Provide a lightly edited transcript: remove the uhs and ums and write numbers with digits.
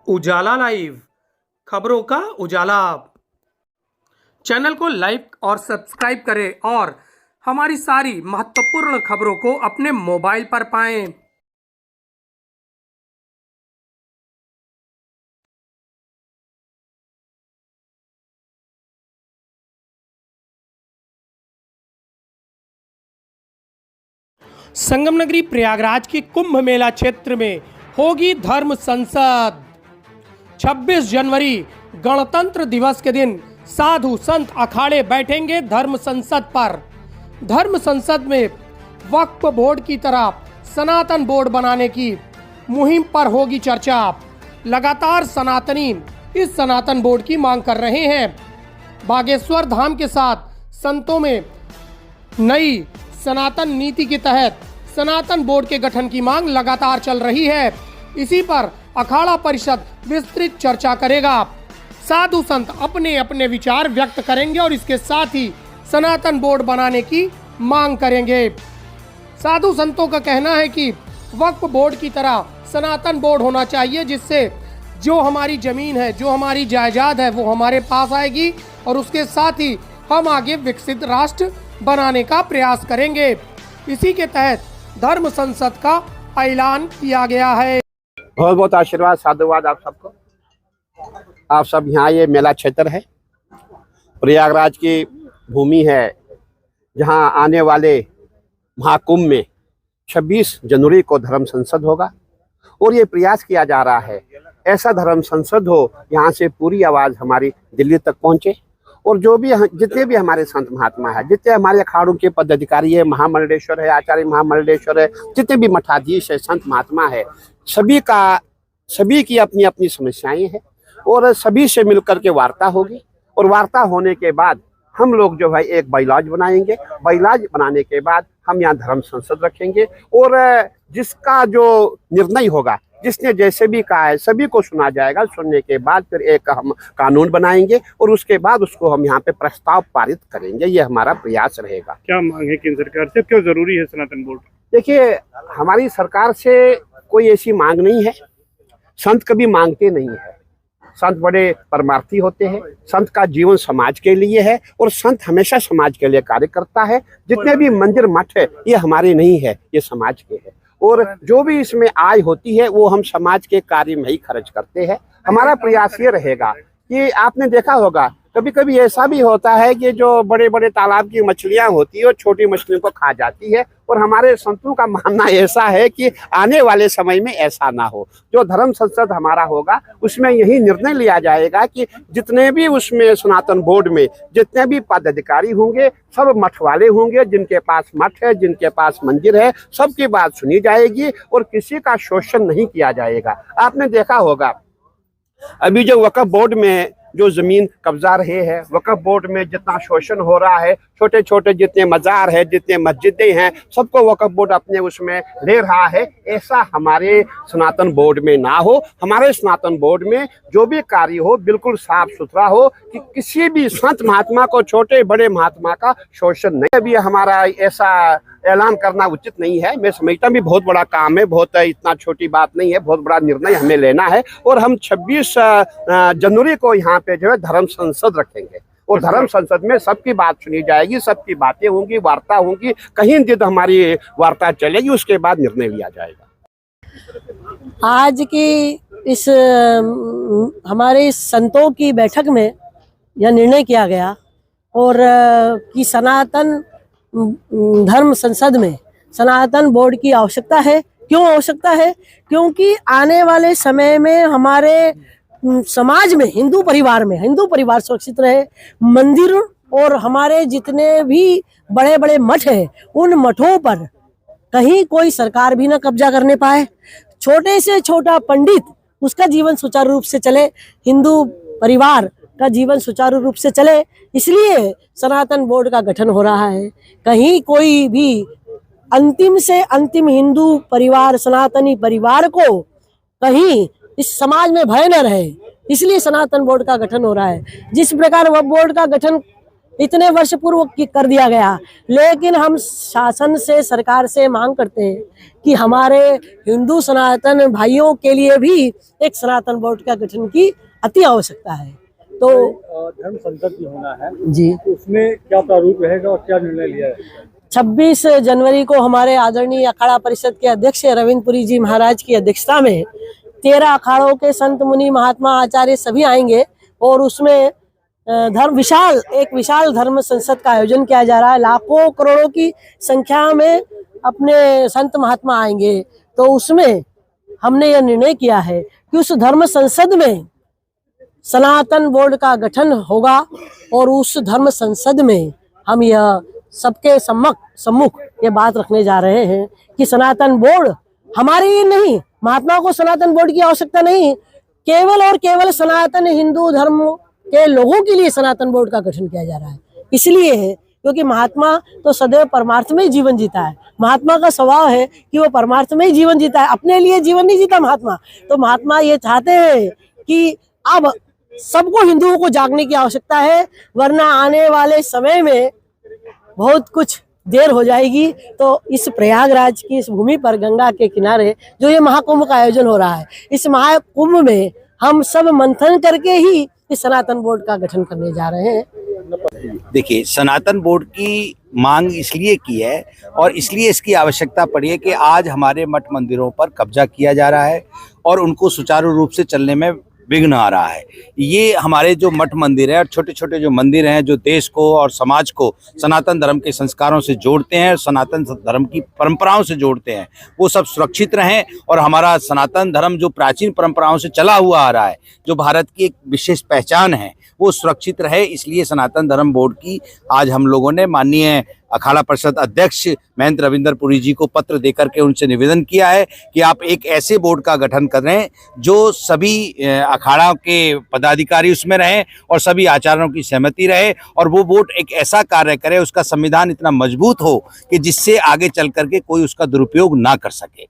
उजाला live, खबरों का उजाला। Channel को लाइक और सब्सक्राइब करें और हमारी सारी महत्वपूर्ण खबरों को अपने मोबाइल पर पाएं। संगम नगरी प्रयागराज के कुंभ मेला क्षेत्र में होगी धर्म संसद। 26 जनवरी गणतंत्र दिवस के दिन साधु संत अखाड़े बैठेंगे धर्म संसद पर। धर्म संसद में वक्फ बोर्ड की तरह सनातन बोर्ड बनाने की मुहिम पर होगी चर्चा। लगातार सनातनी इस सनातन बोर्ड की मांग कर रहे हैं। बागेश्वर धाम के साथ संतों में नई सनातन नीति के तहत सनातन बोर्ड के गठन की मांग लगातार चल रही है। इसी पर अखाड़ा परिषद विस्तृत चर्चा करेगा। साधु संत अपने अपने विचार व्यक्त करेंगे और इसके साथ ही सनातन बोर्ड बनाने की मांग करेंगे। साधु संतों का कहना है कि वक्फ बोर्ड की तरह सनातन बोर्ड होना चाहिए, जिससे जो हमारी जमीन है, जो हमारी जायदाद है, वो हमारे पास आएगी और उसके साथ ही हम आगे विकसित राष्ट्र बनाने का प्रयास करेंगे। इसी के तहत धर्म संसद का ऐलान किया गया है। बहुत बहुत आशीर्वाद, साधुवाद आप सबको। आप सब यहाँ, ये मेला क्षेत्र है, प्रयागराज की भूमि है, जहाँ आने वाले महाकुंभ में 26 जनवरी को धर्म संसद होगा और ये प्रयास किया जा रहा है ऐसा धर्म संसद हो यहाँ से पूरी आवाज़ हमारी दिल्ली तक पहुँचे और जो भी जितने भी हमारे संत महात्मा है, जितने हमारे अखाड़ों के पदाधिकारी है, महामंडलेश्वर है, आचार्य महामंडलेश्वर है, जितने भी मठाधीश है, संत महात्मा है, सभी की अपनी अपनी समस्याएं हैं और सभी से मिलकर के वार्ता होगी और वार्ता होने के बाद हम लोग जो है एक बाइलॉज बनाएंगे। बाइलॉज बनाने के बाद हम यहाँ धर्म संसद रखेंगे और जिसका जो निर्णय होगा, जिसने जैसे भी कहा है, सभी को सुना जाएगा। सुनने के बाद फिर एक हम कानून बनाएंगे और उसके बाद उसको हम यहाँ पे प्रस्ताव पारित करेंगे। ये हमारा प्रयास रहेगा। क्या मांग है केंद्र सरकार से, क्यों जरूरी है सनातन बोर्ड? देखिए, हमारी सरकार से कोई ऐसी मांग नहीं है, संत कभी मांगते नहीं है। संत बड़े परमार्थी होते हैं, संत का जीवन समाज के लिए है और संत हमेशा समाज के लिए कार्य करता है। जितने भी मंदिर मठ है, ये हमारे नहीं है, ये समाज के है और जो भी इसमें आय होती है वो हम समाज के कार्य में ही खर्च करते हैं। हमारा प्रयास ये रहेगा कि आपने देखा होगा कभी कभी ऐसा भी होता है कि जो बड़े बड़े तालाब की मछलियां होती है वो छोटी मछलियों को खा जाती है और हमारे संतों का मानना ऐसा है कि आने वाले समय में ऐसा ना हो। जो धर्म संसद हमारा होगा उसमें यही निर्णय लिया जाएगा कि जितने भी उसमें सनातन बोर्ड में जितने भी पदाधिकारी होंगे सब मठ वाले होंगे, जिनके पास मठ है, जिनके पास मंदिर है, सबकी बात सुनी जाएगी और किसी का शोषण नहीं किया जाएगा। आपने देखा होगा अभी जो वक्फ बोर्ड में जो जमीन कब्जा रहे हैं, वक्फ बोर्ड में जितना शोषण हो रहा है, छोटे छोटे जितने मजार है, जितने मस्जिदें हैं, सबको वक्फ बोर्ड अपने उसमें ले रहा है। ऐसा हमारे सनातन बोर्ड में ना हो। हमारे सनातन बोर्ड में जो भी कार्य हो बिल्कुल साफ सुथरा हो कि किसी भी संत महात्मा को, छोटे बड़े महात्मा का शोषण नहीं। अभी हमारा ऐसा ऐलान करना उचित नहीं है। मैं समझता भी बहुत बड़ा काम है, बहुत इतना छोटी बात नहीं है, बहुत बड़ा निर्णय हमें लेना है और हम 26 जनवरी को यहाँ पे जो है धर्म संसद रखेंगे और धर्म संसद में सबकी बात सुनी जाएगी, सबकी बातें होंगी, वार्ता होंगी, कहीं दिन हमारी वार्ता चलेगी, उसके बाद निर्णय लिया जाएगा। आज की इस हमारे संतों की बैठक में यह निर्णय किया गया और कि सनातन धर्म संसद में सनातन बोर्ड की आवश्यकता है। क्यों आवश्यकता है? क्योंकि आने वाले समय में हमारे समाज में, हिंदू परिवार सुरक्षित रहे। मंदिर और हमारे जितने भी बड़े बड़े मठ हैं, उन मठों पर कहीं कोई सरकार भी ना कब्जा करने पाए। छोटे से छोटा पंडित, उसका जीवन सुचारू रूप से चले, हिंदू परिवार का जीवन सुचारू रूप से चले, इसलिए सनातन बोर्ड का गठन हो रहा है। कहीं कोई भी अंतिम से अंतिम हिंदू परिवार, सनातनी परिवार को कहीं इस समाज में भय न रहे, इसलिए सनातन बोर्ड का गठन हो रहा है। जिस प्रकार वह बोर्ड का गठन इतने वर्ष पूर्व कर दिया गया। लेकिन हम शासन से, सरकार से मांग करते हैं कि हमारे हिंदू सनातन भाइयों के लिए भी एक सनातन बोर्ड का गठन की अति आवश्यकता है। तो धर्म संसद भी होना है जी, तो उसमें क्या प्रारूप रहेगा और क्या निर्णय लिया है? 26 जनवरी को हमारे आदरणीय अखाड़ा परिषद के अध्यक्ष रविंद्र पुरी जी महाराज की अध्यक्षता में 13 अखाड़ों के संत मुनि महात्मा आचार्य सभी आएंगे और उसमें एक विशाल धर्म संसद का आयोजन किया जा रहा है। लाखों करोड़ों की संख्या में अपने संत महात्मा आएंगे। तो उसमें हमने यह निर्णय किया है कि उस धर्म संसद में सनातन बोर्ड का गठन होगा और उस धर्म संसद में हम यह सबके सम्मुख ये बात रखने जा रहे हैं कि सनातन बोर्ड हमारी ही नहीं, महात्मा को सनातन बोर्ड की आवश्यकता नहीं, केवल और केवल सनातन हिंदू धर्म के लोगों के लिए सनातन बोर्ड का गठन किया जा रहा है। इसलिए है क्योंकि महात्मा तो सदैव परमार्थ में ही जीवन जीता है। महात्मा का स्वभाव है कि वो परमार्थ में ही जीवन जीता है, अपने लिए जीवन नहीं जीता महात्मा। तो महात्मा ये चाहते हैं कि अब सबको, हिंदुओं को जागने की आवश्यकता है, वरना आने वाले समय में बहुत कुछ देर हो जाएगी। तो इस प्रयागराज की इस भूमि पर गंगा के किनारे जो ये महाकुंभ का आयोजन हो रहा है, इस महाकुंभ में हम सब मंथन करके ही इस सनातन बोर्ड का गठन करने जा रहे हैं। देखिए, सनातन बोर्ड की मांग इसलिए की है और इसलिए इसकी आवश्यकता पड़ी है कि आज हमारे मठ मंदिरों पर कब्जा किया जा रहा है और उनको सुचारू रूप से चलने में विघ्न आ रहा है। ये हमारे जो मठ मंदिर है और छोटे छोटे जो मंदिर हैं जो देश को और समाज को सनातन धर्म के संस्कारों से जोड़ते हैं, सनातन धर्म की परंपराओं से जोड़ते हैं, वो सब सुरक्षित रहें और हमारा सनातन धर्म जो प्राचीन परंपराओं से चला हुआ आ रहा है, जो भारत की एक विशेष पहचान है, वो सुरक्षित रहे। इसलिए सनातन धर्म बोर्ड की आज हम लोगों ने माननीय अखाड़ा परिषद अध्यक्ष महंत रविंद्र पुरी जी को पत्र देकर के उनसे निवेदन किया है कि आप एक ऐसे बोर्ड का गठन करें जो सभी अखाड़ा के पदाधिकारी उसमें रहें और सभी आचार्यों की सहमति रहे और वो बोर्ड एक ऐसा कार्य करे, उसका संविधान इतना मजबूत हो कि जिससे आगे चल करके कोई उसका दुरुपयोग ना कर सके।